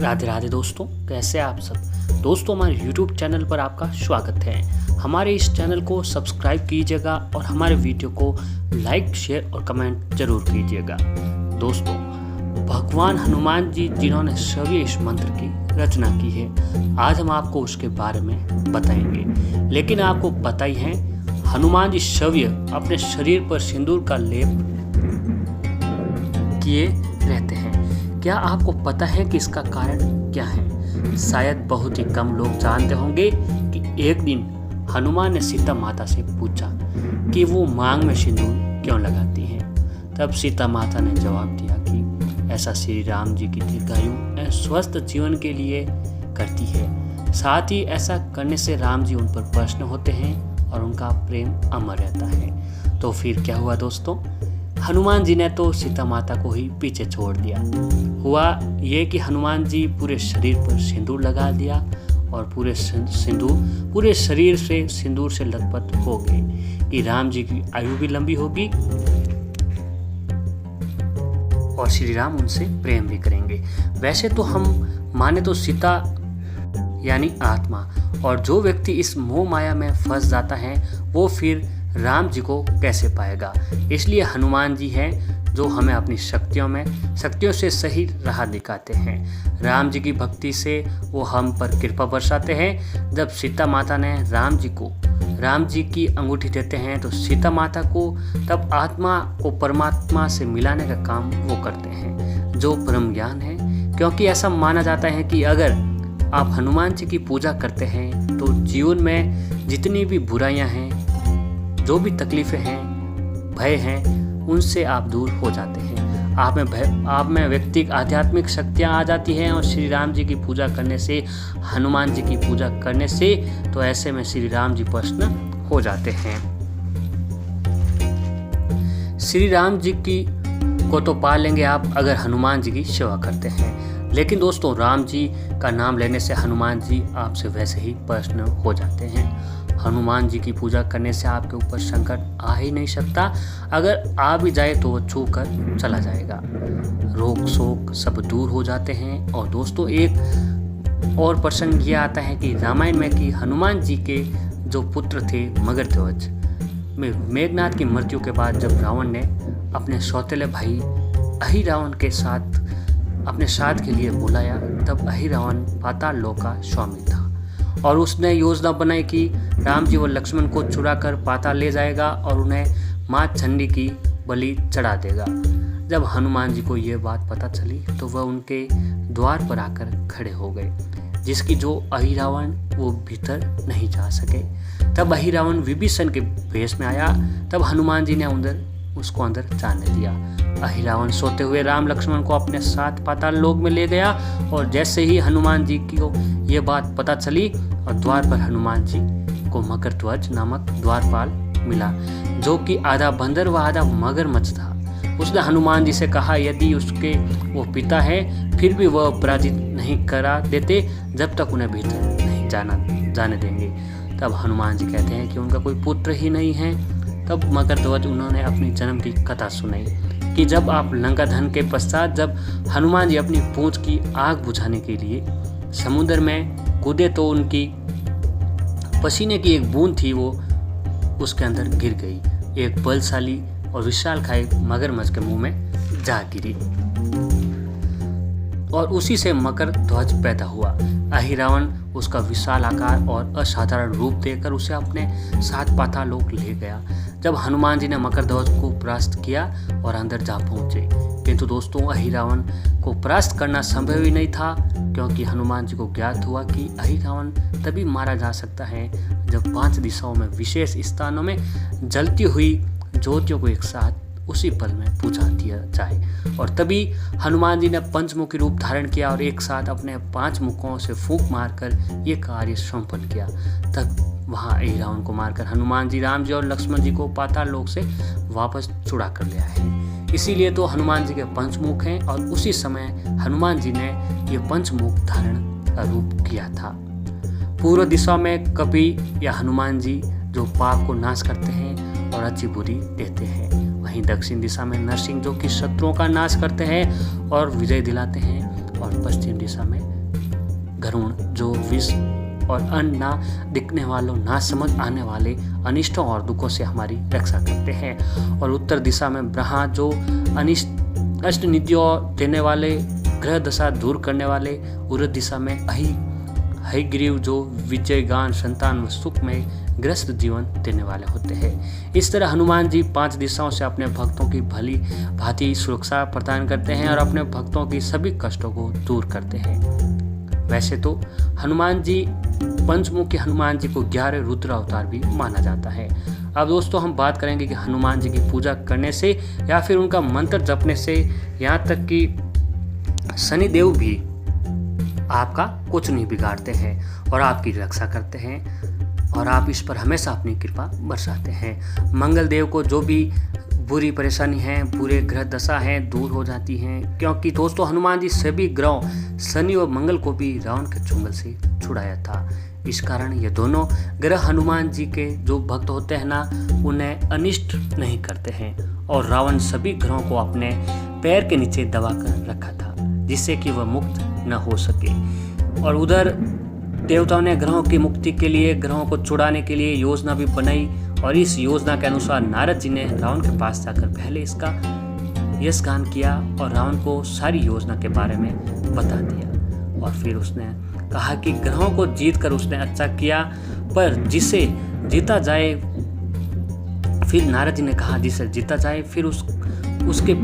राधे राधे दोस्तों, कैसे आप सब दोस्तों। हमारे YouTube चैनल पर आपका स्वागत है। हमारे इस चैनल को सब्सक्राइब कीजिएगा और हमारे वीडियो को लाइक, शेयर और कमेंट जरूर कीजिएगा। दोस्तों, भगवान हनुमान जी जिन्होंने शौर्य इस मंत्र की रचना की है, आज हम आपको उसके बारे में बताएंगे। लेकिन आपको पता ही है, हनुमान जी शौर्य अपने शरीर पर सिंदूर का लेप किए रहते हैं। क्या आपको पता है कि इसका कारण क्या है? शायद बहुत ही कम लोग जानते होंगे कि एक दिन हनुमान ने सीता माता से पूछा कि वो मांग में सिंदूर क्यों लगाती हैं। तब सीता माता ने जवाब दिया कि ऐसा श्री राम जी की दीर्घायु एवं स्वस्थ जीवन के लिए करती है। साथ ही ऐसा करने से राम जी उन पर प्रसन्न होते हैं और उनका प्रेम अमर रहता है। तो फिर क्या हुआ दोस्तों? हनुमान जी ने तो सीता माता को ही पीछे छोड़ दिया। हुआ ये कि हनुमान जी पूरे शरीर पर सिंदूर लगा दिया और पूरे शरीर से सिंदूर से लथपथ हो गए कि राम जी की आयु भी लंबी होगी और श्री राम उनसे प्रेम भी करेंगे। वैसे तो हम माने तो सीता यानी आत्मा, और जो व्यक्ति इस मोह माया में फंस जाता है वो फिर राम जी को कैसे पाएगा। इसलिए हनुमान जी हैं जो हमें अपनी शक्तियों से सही राह दिखाते हैं। राम जी की भक्ति से वो हम पर कृपा बरसाते हैं। जब सीता माता ने राम जी की अंगूठी देते हैं तो सीता माता को तब आत्मा को परमात्मा से मिलाने का काम वो करते हैं, जो परम ज्ञान है। क्योंकि ऐसा माना जाता है कि अगर आप हनुमान जी की पूजा करते हैं तो जीवन में जितनी भी बुराइयां हैं, जो भी तकलीफें हैं, भय हैं, उनसे आप दूर हो जाते हैं। आप में व्यक्तिगत आध्यात्मिक शक्तियाँ आ जाती हैं और श्री राम जी की पूजा करने से, हनुमान जी की पूजा करने से, तो ऐसे में श्री राम जी प्रसन्न हो जाते हैं। श्री राम जी को तो पा लेंगे आप अगर हनुमान जी की सेवा करते हैं। लेकिन दोस्तों, राम जी का नाम लेने से हनुमान जी आपसे वैसे ही प्रसन्न हो जाते हैं। हनुमान जी की पूजा करने से आपके ऊपर संकट आ ही नहीं सकता। अगर आ भी जाए तो वो छू कर चला जाएगा। रोग शोक सब दूर हो जाते हैं। और दोस्तों, एक और प्रसंग ये आता है कि रामायण में कि हनुमान जी के जो पुत्र थे मगरध्वज, मेघनाथ की मृत्यु के बाद जब रावण ने अपने सौतेले भाई अहिरावण के साथ अपने साथ के लिए बुलाया, तब अहिरावण पाताल लोक का स्वामी था और उसने योजना बनाई कि राम जी व लक्ष्मण को चुरा कर पाताल ले जाएगा और उन्हें माँ चंडी की बलि चढ़ा देगा। जब हनुमान जी को ये बात पता चली तो वह उनके द्वार पर आकर खड़े हो गए, जिसकी जो अहिरावण वो भीतर नहीं जा सके। तब अहिरावण विभीषण के भेष में आया। तब हनुमान जी ने उसको अंदर जाने दिया। अहिरावण सोते हुए राम लक्ष्मण को अपने साथ पाताल लोक में ले गया और जैसे ही हनुमान जी को ये बात पता चली और द्वार पर हनुमान जी को मगरध्वज नामक द्वारपाल मिला, जो कि आधा बंदर व आधा मगरमच्छ था। उसने हनुमान जी से कहा यदि उसके वो पिता है फिर भी वह पराजित नहीं करा देते जब तक उन्हें भीतर नहीं जाने देंगे। तब हनुमान जी कहते हैं कि उनका कोई पुत्र ही नहीं है। तब मगरध्वज उन्होंने अपनी जन्म की कथा सुनाई कि जब आप लंका दहन के पश्चात जब हनुमान जी अपनी पूंछ की आग बुझाने के लिए समुद्र में कूदे तो उनकी पसीने की एक बूंद थी वो उसके अंदर गिर गई। एक बलशाली और विशालकाय मगरमच्छ के मुंह में जा गिरी और उसी से मगरध्वज पैदा हुआ। अहिरावण उसका विशाल आकार और असाधारण रूप देकर उसे अपने साथ पाताल लोक ले गया। जब हनुमान जी ने मगरध्वज को परास्त किया और अंदर जा पहुंचे, किंतु दोस्तों अहिरावण को परास्त करना संभव ही नहीं था, क्योंकि हनुमान जी को ज्ञात हुआ कि अहिरावण तभी मारा जा सकता है जब 5 दिशाओं में विशेष स्थानों में जलती हुई ज्योतियों को एक साथ उसी पल में बुझा दिया जाए। और तभी हनुमान जी ने पंचमुखी रूप धारण किया और एक साथ अपने 5 मुखों से फूंक मारकर ये कार्य संपन्न किया। तब वहाँ अहिरावण को मारकर हनुमान जी राम जी और लक्ष्मण जी को पाताल लोक से वापस छुड़ा कर ले आए हैं। इसीलिए तो हनुमान जी के पंचमुख हैं और उसी समय हनुमान जी ने ये पंचमुख धारण का रूप किया था। पूर्व दिशा में कपि या हनुमान जी जो पाप को नाश करते हैं और अच्छी बुद्धि देते हैं। वहीं दक्षिण दिशा में नरसिंह जो कि शत्रुओं का नाश करते हैं और विजय दिलाते हैं। और पश्चिम दिशा में गरुण जो विष और अन्न ना दिखने वालों, ना समझ आने वाले अनिष्टों और दुखों से हमारी रक्षा करते हैं। और उत्तर दिशा में ब्रह्मा जो अष्ट निधियों देने वाले, ग्रह दशा दूर करने वाले। उर्ध दिशा में हयग्रीव जो विजय गान, संतान व सुख में ग्रस्त जीवन देने वाले होते हैं। इस तरह हनुमान जी 5 दिशाओं से अपने भक्तों की भली भांति सुरक्षा प्रदान करते हैं और अपने भक्तों की सभी कष्टों को दूर करते हैं। वैसे तो हनुमान जी, पंचमुखी हनुमान जी को 11 रुद्र अवतार भी माना जाता है। अब दोस्तों हम बात करेंगे कि हनुमान जी की पूजा करने से या फिर उनका मंत्र जपने से, यहाँ तक कि शनिदेव भी आपका कुछ नहीं बिगाड़ते हैं और आपकी रक्षा करते हैं और आप इस पर हमेशा अपनी कृपा बरसाते हैं। मंगल देव को जो भी बुरी परेशानी है, बुरे ग्रह दशा हैं, दूर हो जाती हैं, क्योंकि दोस्तों हनुमान जी सभी ग्रहों शनि और मंगल को भी रावण के चुंगल से छुड़ाया था। इस कारण ये दोनों ग्रह हनुमान जी के जो भक्त होते हैं ना, उन्हें अनिष्ट नहीं करते हैं। और रावण सभी ग्रहों को अपने पैर के नीचे दबा कर रखा था, जिससे कि वह मुक्त न हो सके। और उधर देवताओं ने ग्रहों की मुक्ति के लिए, ग्रहों को छुड़ाने के लिए योजना भी बनाई और इस योजना के अनुसार नारद जी ने रावण के पास जाकर पहले इसका यश गान किया और रावण को सारी योजना के बारे में बता दिया। और फिर उसने कहा कि ग्रहों को जीत कर उसने अच्छा किया, पर जिसे जीता जाए, फिर नारद जी ने कहा जिसे जीता जाए फिर उसके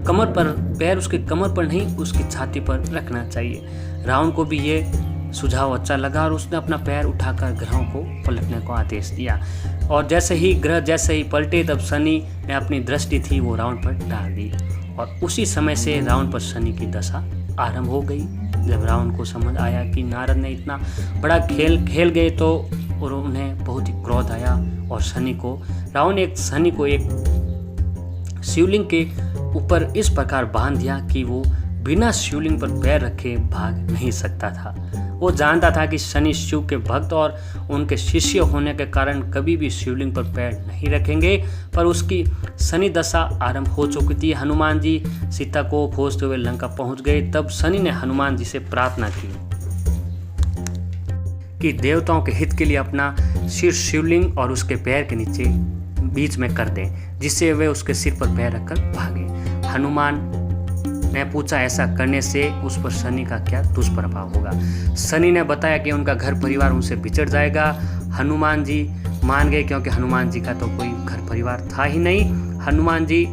कमर पर, पैर उसके कमर पर नहीं, उसकी छाती पर रखना चाहिए। रावण को भी ये सुझाव अच्छा लगा और उसने अपना पैर उठाकर ग्रहों को पलटने को आदेश दिया। और जैसे ही पलटे, तब शनि ने अपनी दृष्टि थी वो रावण पर डाल दी और उसी समय से रावण पर शनि की दशा आरंभ हो गई। जब रावण को समझ आया कि नारद ने इतना बड़ा खेल गए तो और उन्हें बहुत ही क्रोध आया और रावण ने शनि को एक शिवलिंग के ऊपर इस प्रकार बांध दिया कि वो बिना शिवलिंग पर पैर रखे भाग नहीं सकता था। वो जानता था कि शनि शिव के भक्त और उनके शिष्य होने के कारण कभी भी शिवलिंग पर पैर नहीं रखेंगे, पर उसकी शनि दशा आरंभ हो चुकी थी। हनुमान जी सीता को खोजते हुए लंका पहुंच गए। तब शनि ने हनुमान जी से प्रार्थना की कि देवताओं के हित के लिए अपना सिर शिवलिंग और उसके पैर के नीचे बीच में कर दें, जिससे वे उसके सिर पर पैर रखकर भागे। हनुमान ने पूछा ऐसा करने से उस पर शनि का क्या दुष्प्रभाव होगा। शनि ने बताया कि उनका घर परिवार उनसे बिछड़ जाएगा। हनुमान जी मान गए, क्योंकि हनुमान जी का तो कोई घर परिवार था ही नहीं। हनुमान जी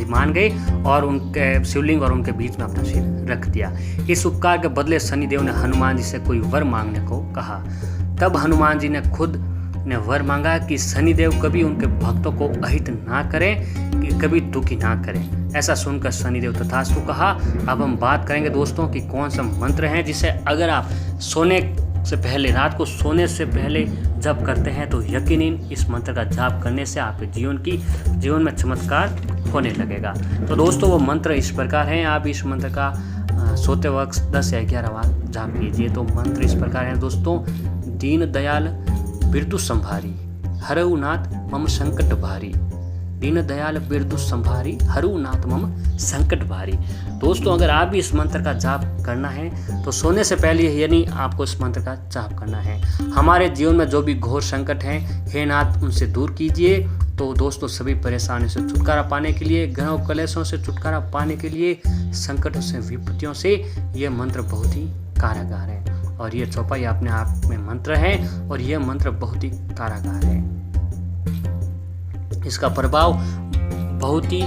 मान गए और उनके शिवलिंग और उनके बीच में अपना सिर रख दिया। इस उपकार के बदले शनिदेव ने हनुमान जी से कोई वर मांगने को कहा। तब हनुमान जी ने खुद ने वर मांगा कि शनिदेव कभी उनके भक्तों को अहित ना करें, कि कभी दुखी ना करें। ऐसा सुनकर शनिदेव तथास्तु कहा। अब हम बात करेंगे दोस्तों कि कौन सा मंत्र है जिसे अगर आप सोने से पहले, रात को सोने से पहले जप करते हैं तो यकीनन इस मंत्र का जाप करने से आपके जीवन में चमत्कार होने लगेगा। तो दोस्तों वो मंत्र इस प्रकार हैं। आप इस मंत्र का सोते वक्त 10 या 11 बार जाप कीजिए। तो मंत्र इस प्रकार हैं दोस्तों। दीन दयाल बिरदु संभारी, हरऊ नाथ मम संकट भारी। दीन दयाल बिरदु संभारी, हरऊ नाथ मम संकट भारी। दोस्तों अगर आप भी इस मंत्र का जाप करना है तो सोने से पहले यानी आपको इस मंत्र का जाप करना है। हमारे जीवन में जो भी घोर संकट हैं, हे नाथ उनसे दूर कीजिए। तो दोस्तों सभी परेशानियों से छुटकारा पाने के लिए, ग्रहों कलेशों से छुटकारा पाने के लिए, संकटों से, विपत्तियों से ये मंत्र बहुत ही कारगर है। और ये चौपाई अपने आप में मंत्र है और यह मंत्र बहुत ही कारगर है। इसका प्रभाव बहुत ही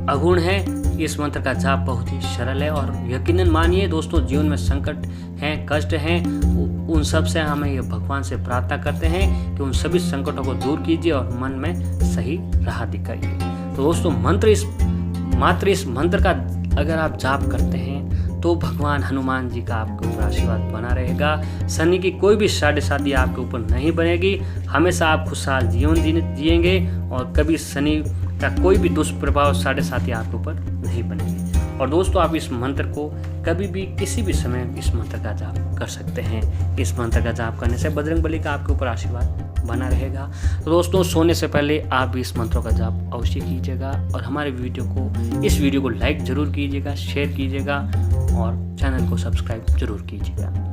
अगुण है। इस मंत्र का जाप बहुत ही सरल है और यकीनन मानिए दोस्तों, जीवन में संकट हैं, कष्ट हैं, उन सब से हमें ये भगवान से प्रार्थना करते हैं कि उन सभी संकटों को दूर कीजिए और मन में सही राह दिखाइए। तो दोस्तों मात्र इस मंत्र का अगर आप जाप करते हैं तो भगवान हनुमान जी का आपके ऊपर आशीर्वाद बना रहेगा। शनि की कोई भी साढ़े आपके ऊपर नहीं बनेगी। हमेशा आप खुशहाल जीवन जिएंगे और कभी शनि का कोई भी दुष्प्रभाव साढ़े आपके ऊपर नहीं बनेगी। और दोस्तों आप इस मंत्र को कभी भी किसी भी समय इस मंत्र का जाप कर सकते हैं। इस मंत्र का जाप करने से बजरंगबली का आपके ऊपर आशीर्वाद बना रहेगा। तो दोस्तों सोने से पहले आप इस मंत्रों का जाप अवश्य कीजिएगा और हमारे इस वीडियो को लाइक जरूर कीजिएगा, शेयर कीजिएगा और चैनल को सब्सक्राइब जरूर कीजिएगा।